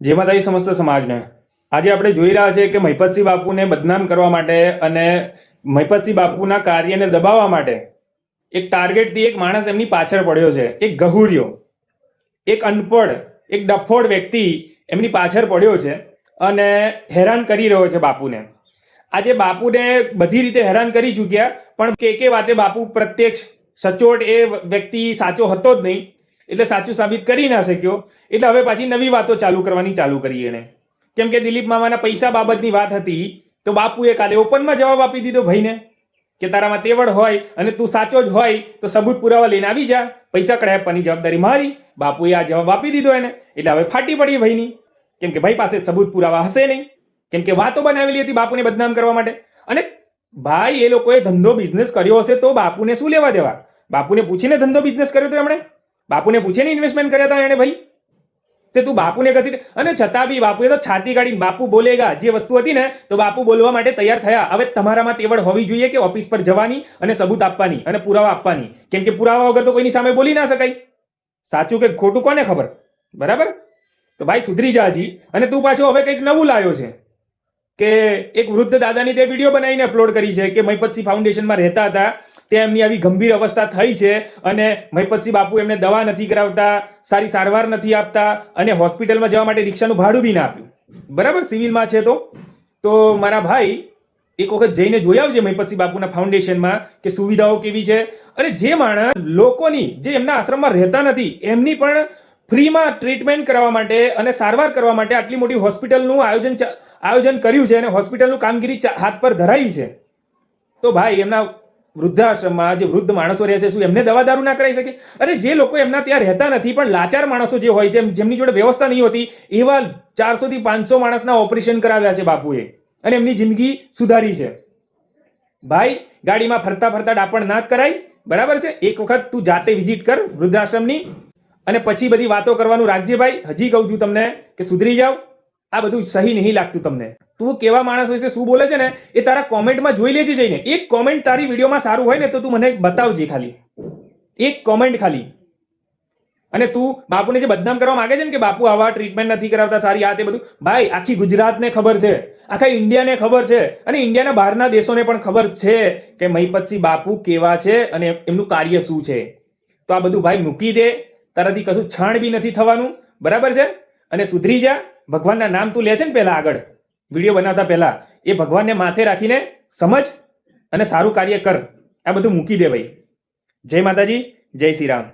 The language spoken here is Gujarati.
જે માતાજી સમસ્ત સમાજને આજે આપણે જોઈ રહ્યા છે કે મહિપતસિંહ બાપુને બદનામ કરવા માટે અને મહિપતસિંહ બાપુના કાર્યને દબાવવા માટે એક ટાર્ગેટથી એક માણસ એમની પાછળ પડ્યો છે. એક ગહુરિયો, એક અનપઢ, એક ડફોડ વ્યક્તિ એમની પાછળ પડ્યો છે અને હેરાન કરી રહ્યો છે બાપુને. આજે બાપુને બધી રીતે હેરાન કરી ચૂક્યા, પણ કે વાતે બાપુ પ્રત્યક્ષ સચોટ એ વ્યક્તિ સાચો હતો જ નહીં, એટલે સાચું સાબિત કરી ના શક્યો. એટલે હવે પાછી નવી વાતો ચાલુ કરવાની ચાલુ કરી એણે. કેમ કે દિલીપ મામાના પૈસા બાબતની વાત હતી તો બાપુએ કાલે ઓપનમાં જવાબ આપી દીધો ભાઈને કે તારામાં તેવડ હોય અને તું સાચો જ હોય તો સબૂત પુરાવા લઈને આવી જા, પૈસા કઢાઈ આપવાની જવાબદારી મારી. બાપુએ આ જવાબ આપી દીધો એને. એટલે હવે ફાટી પડી ભાઈની, કેમ કે ભાઈ પાસે સબૂત પુરાવા હશે નહીં, કેમ કે વાતો બનાવેલી હતી બાપુને બદનામ કરવા માટે. અને ભાઈ એ લોકોએ ધંધો બિઝનેસ કર્યો હશે તો બાપુને શું લેવા દેવા? બાપુને પૂછીને ધંધો બિઝનેસ કર્યો તો એમણે? બાપુને પૂછીને ઇન્વેસ્ટમેન્ટ કર્યા હતા એને ભાઈ? તે તું બાપુને કસી, અને છતાં બી બાપુએ તો છાતી કાઢીને બાપુ બોલેગા જે વસ્તુ હતી ને તો બાપુ બોલવા માટે તૈયાર થયા. હવે તમારામાં તેવડ હોવી જોઈએ કે ઓફિસ પર જવાની અને સબૂત આપવાની અને પુરાવા આપવાની, કેમ કે પુરાવા વગર તો કોઈની સામે બોલી ના શકાય. સાચું કે ખોટું કોને ખબર? બરાબર? તો ભાઈ સુધરી જા હજી. અને તું પાછો હવે કંઈક નવું લાવ્યો છે કે એક વૃદ્ધ દાદાની તે વિડીયો બનાવીને અપલોડ કરી છે કે મહિપતસિંહ ફાઉન્ડેશનમાં રહેતા હતા, તેમની આવી ગંભીર અવસ્થા થઈ છે અને મહિપતસિંહ બાપુ એમને દવા નથી કરાવતા, સારી સારવાર નથી આપતા અને હોસ્પિટલમાં જવા માટે રિક્ષાનું ભાડું બી ના આપ્યું. બરાબર? સિવિલમાં છે તો મારા ભાઈ એક વખત જઈને જોઈ આવજે મહિપતસિંહ બાપુના ફાઉન્ડેશનમાં કે સુવિધાઓ કેવી છે. અરે જે માણસ લોકોની, જે એમના આશ્રમમાં રહેતા નથી, એમની પણ ફ્રીમાં ટ્રીટમેન્ટ કરવા માટે અને સારવાર કરવા માટે આટલી મોટી હોસ્પિટલનું આયોજન કર્યું છે અને હોસ્પિટલનું કામગીરી હાથ પર ધરાઈ છે. તો ભાઈ એમના વૃદ્ધાશ્રમમાં જે વૃદ્ધ માણસો રહે છે, શું એમને દવા દારૂ ના કરાવી શકે? અરે જે લોકો એમના ત્યાં રહેતા નથી પણ લાચાર માણસો જે હોય છે, જેમની જોડે વ્યવસ્થા નહીં હોતી, એવા 400 થી 500 માણસના ઓપરેશન કરાવ્યા છે બાપુએ અને એમની જિંદગી સુધારી છે. ભાઈ ગાડીમાં ફરતા ફરતા ડાપણ ના જ કરાય. બરાબર છે? એક વખત તું જાતે વિઝિટ કર વૃદ્ધાશ્રમની અને પછી બધી વાતો કરવાનું રાખજે ભાઈ. હજી કહું છું તમને કે સુધરી જાવ. આ બધું સહી નહીં લાગતું તમને. તું કેવા માણસ વિશે શું બોલે છે ને એ તારા કોમેન્ટમાં જોઈ લેજે જઈને. એક કોમેન્ટ તારી વિડીયોમાં સારું હોય ને તો તું મને બતાવજે, ખાલી એક કોમેન્ટ ખાલી. અને તું બાપુને જે બદનામ કરવા માંગે છે ને કે બાપુ આવા ટ્રીટમેન્ટ નથી કરાવતા સારી, આ તે બધું, ભાઈ આખી ગુજરાતને ખબર છે, આખા ઇન્ડિયાને ખબર છે અને ઇન્ડિયાના બહારના દેશોને પણ ખબર છે કે મહિપતસિંહ બાપુ કેવા છે અને એમનું કાર્ય શું છે. તો આ બધું ભાઈ મૂકી દે, તારાથી કશું છાણ બી નથી થવાનું. બરાબર છે? અને સુધરી જા. ભગવાનના નામ તું લે છે ને પહેલા, આગળ વિડીયો બનાવતા પહેલા એ ભગવાનને માથે રાખીને સમજ અને સારું કાર્ય કર. આ બધું મૂકી દે ભાઈ. જય માતાજી, જય શ્રી રામ.